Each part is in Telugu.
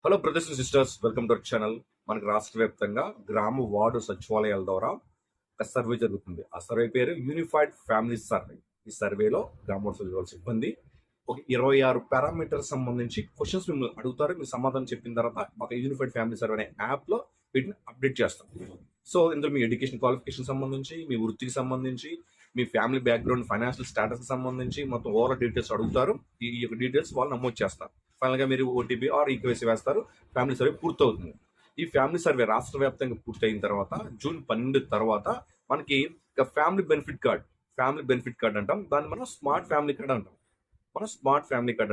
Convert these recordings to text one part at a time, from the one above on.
Hello brothers and sisters, welcome to our channel. మనకి రాష్ట్ర వ్యాప్తంగా గ్రామ వార్డు సచివాలయాల ద్వారా ఒక సర్వే జరుగుతుంది. ఆ సర్వే పేరు యూనిఫైడ్ ఫ్యామిలీ సర్వే. ఈ సర్వేలో గ్రామ వార్డు సచివాలయ సిబ్బంది ఒక 26 పారామీటర్స్ సంబంధించి క్వశ్చన్స్ మిమ్మల్ని అడుగుతారు. మీరు సమాధానం చెప్పిన తర్వాత ఒక యూనిఫైడ్ ఫ్యామిలీ సర్వే అనే యాప్లో వీటిని అప్డేట్ చేస్తాం. సో ఇందులో మీ ఎడ్యుకేషన్ క్వాలిఫికేషన్ సంబంధించి, మీ వృత్తికి సంబంధించి, మీ ఫ్యామిలీ బ్యాక్గ్రౌండ్, ఫైనాన్షియల్ స్టేటస్కి సంబంధించి మొత్తం ఓవరాల్ డీటెయిల్స్ అడుగుతారు. ఈ యొక్క డీటెయిల్స్ వాళ్ళు నమోదు చేస్తారు. ఫైనల్గా మీరు ఓటీపీ ఆర్ ఈకేవైసీ వేస్తారు. ఫ్యామిలీ సర్వే పూర్తవుతుంది. ఈ ఫ్యామిలీ సర్వే రాష్ట్ర వ్యాప్తంగా పూర్తయిన తర్వాత జూన్ 12 తర్వాత మనకి ఒక ఫ్యామిలీ బెనిఫిట్ కార్డ్ అంటాం. దాన్ని మనం స్మార్ట్ ఫ్యామిలీ కార్డ్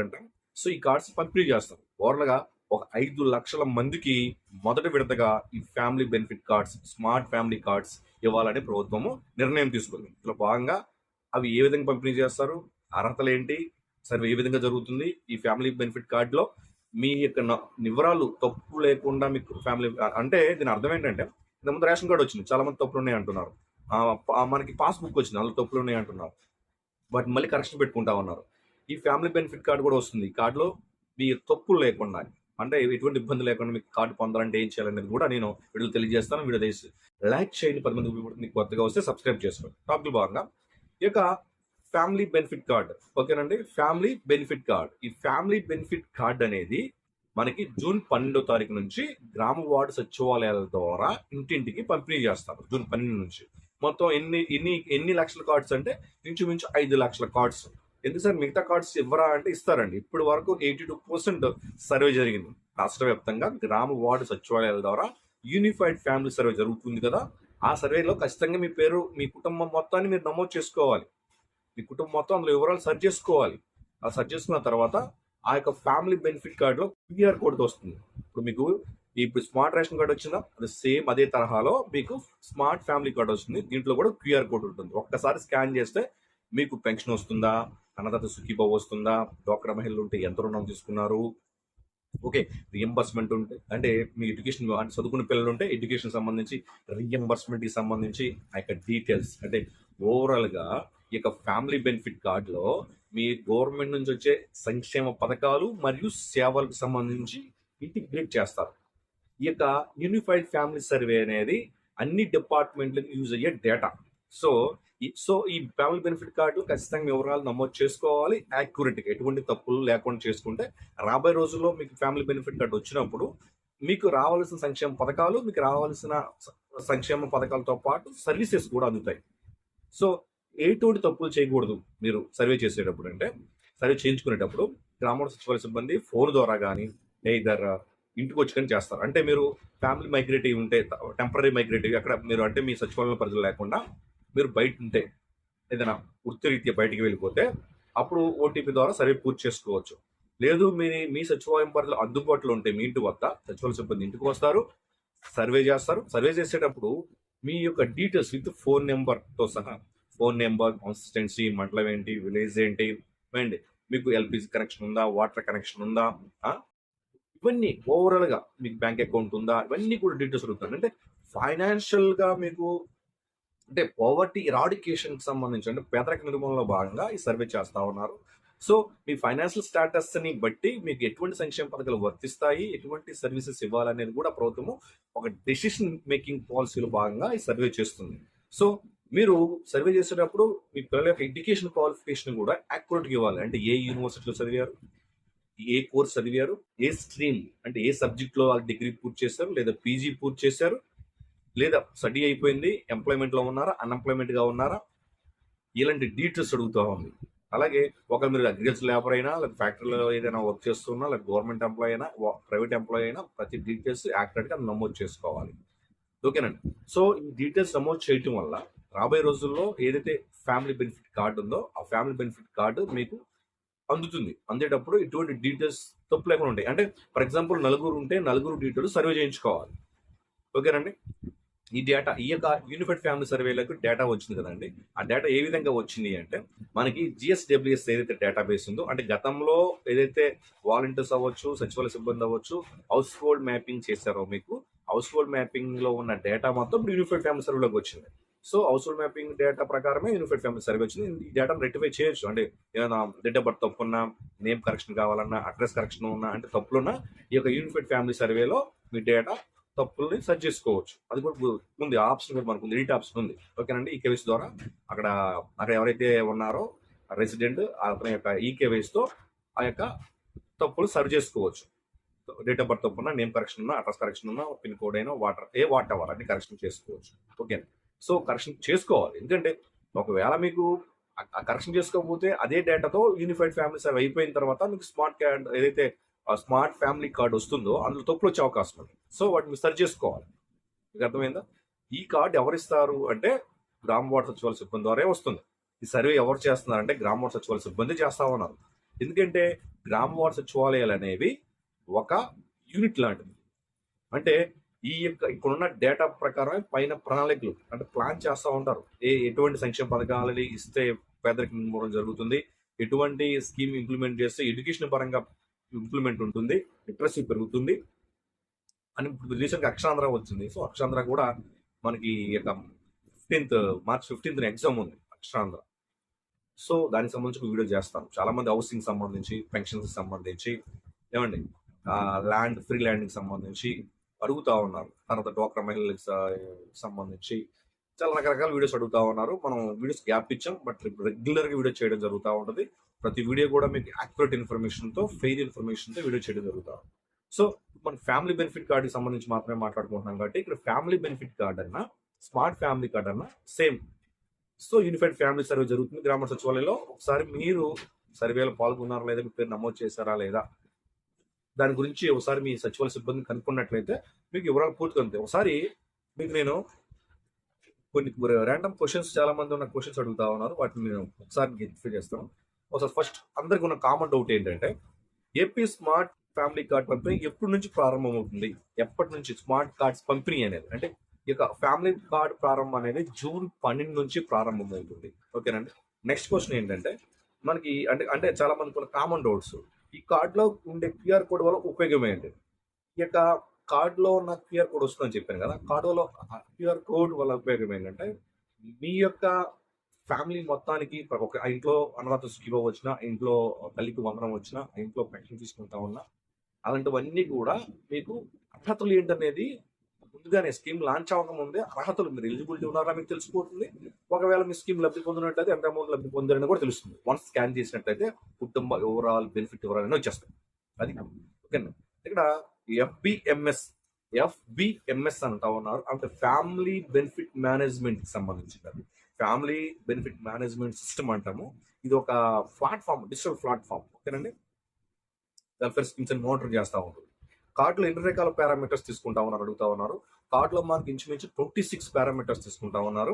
అంటాం. సో ఈ కార్డ్స్ పంపిణీ చేస్తాం. ఓవర్గా ఒక 5 లక్షల మందికి మొదటి విడతగా ఈ family benefit cards, smart family cards ఇవ్వాలని ప్రభుత్వము నిర్ణయం తీసుకుంది. ఇందులో భాగంగా అవి ఏ విధంగా పంపిణీ చేస్తారు, అర్హతలు ఏంటి, సర్వే ఏ విధంగా జరుగుతుంది, ఈ ఫ్యామిలీ బెనిఫిట్ కార్డులో మీ యొక్క వివరాలు తప్పు లేకుండా మీకు ఫ్యామిలీ అంటే దీని అర్థం ఏంటంటే, ఇంతకుముందు రేషన్ కార్డు వచ్చింది, చాలా మంది తప్పులు ఉన్నాయి అంటున్నారు. మనకి పాస్బుక్ వచ్చింది, అందులో తప్పులు ఉన్నాయి అంటున్నారు. వాటిని మళ్ళీ కరెక్షన్ పెట్టుకుంటా ఉన్నారు. ఈ ఫ్యామిలీ బెనిఫిట్ కార్డు కూడా వస్తుంది. ఈ కార్డులో మీ తప్పులు లేకుండా, అంటే ఎటువంటి ఇబ్బంది లేకుండా మీకు కార్డు పొందాలంటే ఏం చేయాలనేది కూడా నేను వీడియో తెలియజేస్తాను. వీడియో చేసి లైక్ చేయండి, 10 మందికి మీకు కొత్తగా వస్తే సబ్స్క్రైబ్ చేసుకోండి. టాపిక్ భాగంగా ఈ యొక్క ఫ్యామిలీ బెనిఫిట్ కార్డ్, ఓకేనండి. ఫ్యామిలీ బెనిఫిట్ కార్డ్, ఈ ఫ్యామిలీ బెనిఫిట్ కార్డ్ అనేది మనకి జూన్ 12వ తారీఖు నుంచి గ్రామ వార్డు సచివాలయాల ద్వారా ఇంటింటికి పంపిణీ చేస్తారు. జూన్ 12 నుంచి మొత్తం ఎన్ని లక్షల కార్డ్స్ అంటే ఇంచుమించు 5 లక్షల కార్డ్స్. ఎందుకు సార్ మిగతా కార్డ్స్ ఇవ్వరా అంటే ఇస్తారండి. ఇప్పటి వరకు 82% సర్వే జరిగింది. రాష్ట్ర వ్యాప్తంగా గ్రామ వార్డు సచివాలయాల ద్వారా యూనిఫైడ్ ఫ్యామిలీ సర్వే జరుగుతుంది కదా. ఆ సర్వేలో ఖచ్చితంగా మీ పేరు, మీ కుటుంబం మొత్తాన్ని మీరు నమోదు చేసుకోవాలి. మీ కుటుంబం మొత్తం అందులో వివరాలు సెర్చ్ చేసుకోవాలి. ఆ సెర్చ్ చేసుకున్న తర్వాత ఆ యొక్క ఫ్యామిలీ బెనిఫిట్ కార్డులో క్యూఆర్ కోడ్ వస్తుంది. ఇప్పుడు స్మార్ట్ రేషన్ కార్డు వచ్చిందా, అది సేమ్ అదే తరహాలో మీకు స్మార్ట్ ఫ్యామిలీ కార్డు వస్తుంది. దీంట్లో కూడా క్యూఆర్ కోడ్ ఉంటుంది. ఒక్కసారి స్కాన్ చేస్తే మీకు పెన్షన్ వస్తుందా, అన్నదాత సుఖీభావ వస్తుందా, డ్వాక్రా మహిళలు ఉంటే ఎంత రుణం తీసుకున్నారు, ఓకే, రియంబర్స్మెంట్ ఉంటే అంటే మీ ఎడ్యుకేషన్ అంటే చదువుకున్న పిల్లలు ఉంటే ఎడ్యుకేషన్ సంబంధించి రీఎంబర్స్మెంట్కి సంబంధించి ఆ యొక్క డీటెయిల్స్, అంటే ఓవరాల్గా ఈ యొక్క ఫ్యామిలీ బెనిఫిట్ కార్డులో మీ గవర్నమెంట్ నుంచి వచ్చే సంక్షేమ పథకాలు మరియు సేవలకు సంబంధించి ఇంటిగ్రేట్ చేస్తారు. ఈ యొక్క యూనిఫైడ్ ఫ్యామిలీ సర్వే అనేది అన్ని డిపార్ట్మెంట్లకు యూజ్ అయ్యే డేటా. సో ఈ ఫ్యామిలీ బెనిఫిట్ కార్డు ఖచ్చితంగా వివరాలు నమోదు చేసుకోవాలి యాక్యురేట్గా, ఎటువంటి తప్పులు లేకుండా చేసుకుంటే రాబోయే రోజుల్లో మీకు ఫ్యామిలీ బెనిఫిట్ కార్డు వచ్చినప్పుడు మీకు రావాల్సిన సంక్షేమ పథకాలు, మీకు రావాల్సిన సంక్షేమ పథకాలతో పాటు సర్వీసెస్ కూడా అందుతాయి. సో ఎటువంటి తప్పులు చేయకూడదు మీరు సర్వే చేసేటప్పుడు, అంటే సర్వే చేయించుకునేటప్పుడు గ్రామ సచివాలయ సిబ్బంది ఫోన్ ద్వారా కానీ ఇద్దరు ఇంటికి వచ్చి కానీ చేస్తారు. అంటే మీరు ఫ్యామిలీ మైగ్రేటివ్ ఉంటే, టెంపరీ మైగ్రేటివ్ అక్కడ మీరు అంటే మీ సచివాలయం పరిధిలో లేకుండా మీరు బయట ఉంటే, ఏదైనా వృత్తిరీత్యా బయటికి వెళ్ళిపోతే అప్పుడు ఓటీపీ ద్వారా సర్వే పూర్తి చేసుకోవచ్చు. లేదు మీ సచివాలయం పరిధిలో అందుబాటులో ఉంటే మీ ఇంటి వద్ద సచివాలయ సిబ్బంది ఇంటికి వస్తారు, సర్వే చేస్తారు. సర్వే చేసేటప్పుడు మీ యొక్క డీటెయిల్స్ విత్ ఫోన్ నెంబర్తో సహా, ఫోన్ నెంబర్, కాన్స్టిట్యున్సీ, మండలం ఏంటి, విలేజ్ ఏంటి, అండ్ మీకు ఎల్పిజి కనెక్షన్ ఉందా, వాటర్ కనెక్షన్ ఉందా, ఇవన్నీ ఓవరాల్గా మీకు బ్యాంక్ అకౌంట్ ఉందా, ఇవన్నీ కూడా డీటెయిల్స్ అడుగుతారు. అంటే ఫైనాన్షియల్గా మీకు అంటే పవర్టీ ఎరాడికేషన్కి సంబంధించి, అంటే పేదరిక నిర్మూలనలో భాగంగా ఈ సర్వే చేస్తూ ఉన్నారు. సో మీ ఫైనాన్షియల్ స్టేటస్ని బట్టి మీకు ఎటువంటి సంక్షేమ పథకాలు వర్తిస్తాయి, ఎటువంటి సర్వీసెస్ ఇవ్వాలనేది కూడా ప్రభుత్వము ఒక డెసిషన్ మేకింగ్ పాలసీలో భాగంగా ఈ సర్వే చేస్తుంది. సో మీరు సర్వే చేసేటప్పుడు మీ పిల్లల యొక్క ఎడ్యుకేషన్ క్వాలిఫికేషన్ కూడా యాక్యురేట్గా ఇవ్వాలి. అంటే ఏ యూనివర్సిటీలో చదివారు, ఏ కోర్స్ చదివారు, ఏ స్ట్రీమ్ అంటే ఏ సబ్జెక్ట్లో వాళ్ళు డిగ్రీ పూర్తి చేశారు, లేదా పీజీ పూర్తి చేశారు, లేదా స్టడీ అయిపోయింది, ఎంప్లాయ్మెంట్లో ఉన్నారా, అన్ఎంప్లాయ్మెంట్గా ఉన్నారా, ఇలాంటి డీటెయిల్స్ అడుగుతూ ఉంది. అలాగే ఒకవేళ మీరు అగ్రికల్చర్ లేబర్ అయినా, లేదా ఫ్యాక్టరీలో ఏదైనా వర్క్ చేస్తున్నా, లేదా గవర్నమెంట్ ఎంప్లాయ్ అయినా, ప్రైవేట్ ఎంప్లాయ్ అయినా ప్రతి డీటెయిల్స్ యాక్యురేట్గా నమోదు చేసుకోవాలి. ఓకేనండి. సో ఈ డీటెయిల్స్ నమోదు చేయటం వల్ల రాబోయే రోజుల్లో ఏదైతే ఫ్యామిలీ బెనిఫిట్ కార్డు ఉందో ఆ ఫ్యామిలీ బెనిఫిట్ కార్డు మీకు అందుతుంది. అందేటప్పుడు ఇటువంటి డీటెయిల్స్ తప్పు లేకుండా ఉంటాయి. అంటే ఫర్ ఎగ్జాంపుల్ నలుగురు ఉంటే నలుగురు డీటెయిల్స్ సర్వే చేయించుకోవాలి. ఓకేనండి. ఈ యొక్క యూనిఫైడ్ ఫ్యామిలీ సర్వేలకు డేటా వచ్చింది కదండి. ఆ డేటా ఏ విధంగా వచ్చింది అంటే, మనకి GSWS ఏదైతే డేటాబేస్ ఉందో, అంటే గతంలో ఏదైతే వాలంటీర్స్ అవ్వచ్చు, సచివాలయ సిబ్బంది అవ్వచ్చు, హౌస్ హోల్డ్ మ్యాపింగ్ చేశారో, మీకు హౌస్ హోల్డ్ మ్యాపింగ్ లో ఉన్న డేటా మొత్తం ఇప్పుడు యూనిఫైడ్ ఫ్యామిలీ సర్వేలోకి వచ్చింది. So household mapping data ప్రకారమే యూనిఫైడ్ ఫ్యామిలీ సర్వే వచ్చింది. ఈ డేటాను రెక్టిఫై చేయొచ్చు. అంటే ఏమైనా డేట్ ఆఫ్ బర్త్ తప్పున్నా, నేమ్ కరెక్షన్ కావాలన్నా, అడ్రస్ కరెక్షన్ ఉన్నా, అంటే తప్పులున్నా ఈ యొక్క యూనిఫైడ్ ఫ్యామిలీ సర్వేలో మీ డేటా తప్పుల్ని సర్చ్ చేసుకోవచ్చు. అది కూడా ఉంది, ఆప్షన్ కూడా మనకు ఎడిట్ ఆప్షన్ ఉంది. ఓకేనండి. ఈ కేవైసీ ద్వారా అక్కడ అక్కడ ఎవరైతే ఉన్నారో రెసిడెంట్ అతని యొక్క ఈ కేవైసీతో ఆ యొక్క తప్పులు సరి చేసుకోవచ్చు. డేట్ ఆఫ్ బర్త్ తప్పు ఉన్నా, నేమ్ కరెక్షన్ ఉన్నా, అడ్రస్ కరెక్షన్ ఉన్నా, పిన్ కోడ్ అయినా వాట్ ఎవర్ అన్ని కరెక్షన్ చేసుకోవచ్చు. ఓకే. సో కరెక్షన్ చేసుకోవాలి. ఎందుకంటే ఒకవేళ మీకు ఆ కరెక్షన్ చేసుకోకపోతే అదే డేటాతో యూనిఫైడ్ ఫ్యామిలీ సర్వే అయిపోయిన తర్వాత మీకు స్మార్ట్ కార్డ్ ఏదైతే స్మార్ట్ ఫ్యామిలీ కార్డ్ వస్తుందో అందులో తప్పులు వచ్చే అవకాశం ఉంది. సో వాటిని సరి చేసుకోవాలి. మీకు అర్థమైందా? ఈ కార్డు ఎవరిస్తారు అంటే గ్రామ వార్డు సచివాలయ సిబ్బంది ద్వారా వస్తుంది. ఈ సర్వే ఎవరు చేస్తున్నారంటే గ్రామ వార్డు సచివాలయ సిబ్బంది చేస్తా ఉన్నారు. ఎందుకంటే గ్రామ వార్డు సచివాలయాలు అనేవి ఒక యూనిట్ లాంటిది. అంటే ఈ యొక్క ఇక్కడున్న డేటా ప్రకారం పైన ప్రణాళికలు అంటే ప్లాన్ చేస్తూ ఉంటారు. ఎటువంటి సంక్షేమ పథకాలని ఇస్తే పేదరికం నిర్మూలన జరుగుతుంది, ఎటువంటి స్కీమ్ ఇంప్లిమెంట్ చేస్తే ఎడ్యుకేషన్ పరంగా ఇంప్లిమెంట్ ఉంటుంది, లిటరసీ పెరుగుతుంది అని. ఇప్పుడు రీసెంట్గా అక్షరాంధ్ర వచ్చింది. సో అక్షరాంధ్ర కూడా మనకి మార్చ్ 15th ఎగ్జామ్ ఉంది అక్షరాంధ్ర. సో దానికి సంబంధించి ఒక వీడియో చేస్తాను. చాలా మంది హౌసింగ్ సంబంధించి, పెన్షన్స్ సంబంధించి, ఏమండి ల్యాండ్ ఫ్రీ ల్యాండ్కి సంబంధించి అడుగుతా ఉన్నారు. తర్వాత డ్వాక్రా మహిళలకు సంబంధించి చాలా రకరకాల వీడియోస్ అడుగుతా ఉన్నారు. మనం వీడియోస్ గ్యాప్ ఇచ్చాం, బట్ రెగ్యులర్గా వీడియో చేయడం జరుగుతూ ఉంటుంది. ప్రతి వీడియో కూడా మీకు యాక్యురేట్ ఇన్ఫర్మేషన్తో, ఫెయిర్ ఇన్ఫర్మేషన్తో వీడియో చేయడం జరుగుతుంది. సో మన ఫ్యామిలీ బెనిఫిట్ కార్డుకి సంబంధించి మాత్రమే మాట్లాడుకుంటున్నాం కాబట్టి ఇక్కడ ఫ్యామిలీ బెనిఫిట్ కార్డ్ అన్నా, స్మార్ట్ ఫ్యామిలీ కార్డ్ అన్నా same. So unified family survey జరుగుతుంది గ్రామ సచివాలయంలో. ఒకసారి మీరు సర్వేలో పాల్గొన్నారా లేదా, మీ పేరు నమోదు చేశారా లేదా, దాని గురించి ఒకసారి మీ సచివాలయ సిబ్బంది కనుక్కున్నట్లయితే మీకు వివరాలు పూర్తిగా ఉంటాయి. ఒకసారి మీకు నేను కొన్ని ర్యాండమ్ క్వశ్చన్స్, చాలా మంది ఉన్న క్వశ్చన్స్ అడుగుతా ఉన్నారు. వాటిని నేను ఒకసారి గెటిఫై చేస్తాను. ఒకసారి ఫస్ట్ అందరికి ఉన్న కామన్ డౌట్ ఏంటంటే ఏపీ స్మార్ట్ ఫ్యామిలీ కార్డ్ పంపిణీ ఎప్పటి నుంచి ప్రారంభమవుతుంది, ఎప్పటి నుంచి స్మార్ట్ కార్డ్స్ పంపిణీ అనేది, అంటే ఈ యొక్క ఫ్యామిలీ కార్డ్ ప్రారంభం అనేది జూన్ 12 నుంచి ప్రారంభమవుతుంది. ఓకేనండి. నెక్స్ట్ క్వశ్చన్ ఏంటంటే మనకి అంటే చాలా మందికి ఉన్న కామన్ డౌట్స్, ఈ కార్డులో ఉండే క్యూఆర్ కోడ్ వల్ల ఉపయోగం ఏంటి? ఈ యొక్క కార్డులో ఉన్న క్యూఆర్ కోడ్ వస్తుందని చెప్పాను కదా, కార్డులో క్యూఆర్ కోడ్ వల్ల ఉపయోగం ఏంటంటే మీ యొక్క ఫ్యామిలీ మొత్తానికి ఒక ఇంట్లో అన్నదాత సుఖీభావ వచ్చినా, ఇంట్లో తల్లికి వందనం వచ్చినా, ఇంట్లో పెన్షన్ తీసుకుంటా ఉన్నా, అలాంటివన్నీ కూడా మీకు అర్హతలు ఏంటనేది ముందుగానే స్కీమ్ లాంచ్ అవ్వకముందే అర్హతలు, మీరు ఎలిజిబిలిటీ ఉన్నారా మీకు తెలిసిపోతుంది. ఒకవేళ మీ స్కీమ్ లబ్ధి పొందినట్లయితే ఎంత అమౌంట్ లబ్ధి పొందారని కూడా తెలుస్తుంది. వన్స్ స్కాన్ చేసినట్లయితే కుటుంబ ఓవరాల్ బెనిఫిట్ వివరాలు వచ్చేస్తాయి. అది ఓకేనా. ఇక్కడ ఎఫ్బిఎంఎస్ అంటా ఉన్నారు, అంటే ఫ్యామిలీ బెనిఫిట్ మేనేజ్మెంట్ కి సంబంధించినది. ఫ్యామిలీ బెనిఫిట్ మేనేజ్మెంట్ సిస్టమ్ అంటాము. ఇది ఒక ప్లాట్ఫామ్, డిజిటల్ ప్లాట్ఫామ్. ఓకేనండి. వెల్ఫేర్ స్కీమ్స్ అని మానిటర్ చేస్తూ ఉంటుంది. కార్డులో ఎన్ని రకాల పారామీటర్స్ తీసుకుంటా ఉన్నారు అడుగుతా ఉన్నారు. కార్డులో మనకి ఇంచుమించు 26 పారామీటర్స్ తీసుకుంటా ఉన్నారు.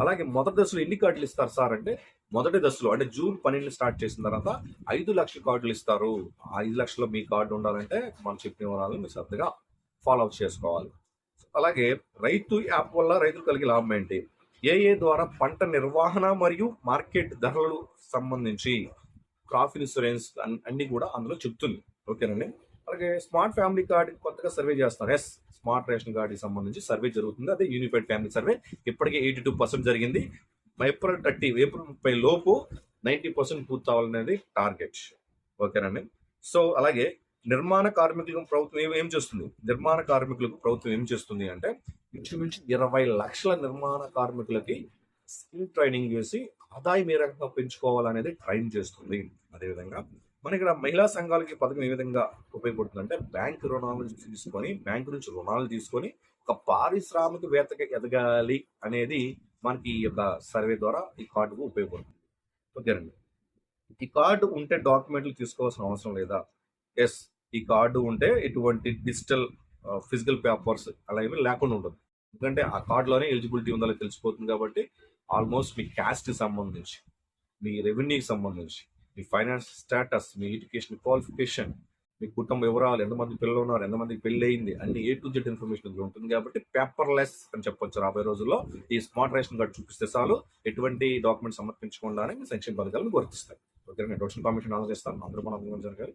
అలాగే మొదటి దశలో ఎన్ని కార్డులు ఇస్తారు సార్ అంటే, మొదటి దశలో అంటే జూన్ 12 స్టార్ట్ చేసిన తర్వాత 5 లక్షల కార్డులు ఇస్తారు. ఆ 5 లక్షల్లో మీ కార్డు ఉండాలంటే మనం చెప్పిన వివరాలను మీరు శ్రద్ధగా ఫాలో అప్ చేసుకోవాలి. అలాగే రైతు యాప్ వల్ల రైతులు కలిగే లాభం ఏంటి, ఏ ద్వారా పంట నిర్వహణ మరియు మార్కెట్ ధరలు సంబంధించి, క్రాప్ ఇన్సూరెన్స్ అన్ని కూడా అందులో చెప్తుంది. ఓకేనండి. అలాగే స్మార్ట్ ఫ్యామిలీ కార్డ్ కొత్తగా సర్వే చేస్తారు. స్మార్ట్ రేషన్ కార్డుకి సంబంధించి సర్వే జరుగుతుంది. అదే యూనిఫైడ్ ఫ్యామిలీ సర్వే. ఇప్పటికే 82% జరిగింది. ఏప్రిల్ 30 లోపు 90% పూర్తి అవ్వాలనేది టార్గెట్. ఓకేనండి. సో అలాగే నిర్మాణ కార్మికులకు ప్రభుత్వం ఏం చేస్తుంది, నిర్మాణ కార్మికులకు ప్రభుత్వం ఏం చేస్తుంది అంటే ఇంచుమించు 20 లక్షల నిర్మాణ కార్మికులకి స్కిల్ ట్రైనింగ్ చేసి ఆదాయం ఏ రకంగా పెంచుకోవాలనేది ట్రైన్ చేస్తుంది. అదేవిధంగా మన ఇక్కడ మహిళా సంఘాలకి పథకం ఏ విధంగా ఉపయోగపడుతుంది అంటే బ్యాంకు రుణాలు తీసుకొని, బ్యాంకు నుంచి రుణాలు తీసుకొని ఒక పారిశ్రామికవేత్తగా ఎదగాలి అనేది మనకి ఈ యొక్క సర్వే ద్వారా ఈ కార్డుకు ఉపయోగపడుతుంది. ఓకేనండి. ఈ కార్డు ఉంటే డాక్యుమెంట్లు తీసుకోవాల్సిన అవసరం లేదా? ఎస్, ఈ కార్డు ఉంటే ఎటువంటి డిజిటల్ ఫిజికల్ పేపర్స్ అలా ఏమీ లేకుండా ఉంటుంది. ఎందుకంటే ఆ కార్డులోనే ఎలిజిబిలిటీ ఉందో తెలిసిపోతుంది. కాబట్టి ఆల్మోస్ట్ మీ క్యాస్ట్కి సంబంధించి, మీ రెవెన్యూకి సంబంధించి, మీ ఫైనాన్స్ స్టేటస్, మీ ఎడ్యుకేషన్ క్వాలిఫికేషన్, మీ కుటుంబ వివరాలు, ఎంతమంది పిల్లలు ఉన్నారు, ఎంతమందికి పెళ్లి అయింది, అన్ని A to Z ఇన్ఫర్మేషన్ ఉంటుంది. కాబట్టి పేపర్లెస్ అని చెప్పొచ్చు. రాబోయే రోజుల్లో ఈ స్మార్ట్ రేషన్ కార్డు చూపిస్తే చాలు, ఎటువంటి డాక్యుమెంట్ సమర్పించకుండానే మీ సంక్షేమ పథకాలను గుర్తిస్తాయి. ఓకే, నేను డోషన్ కాంబినేషన్ ఆలోచిస్తాను. అందరూ మనం జరగాలి.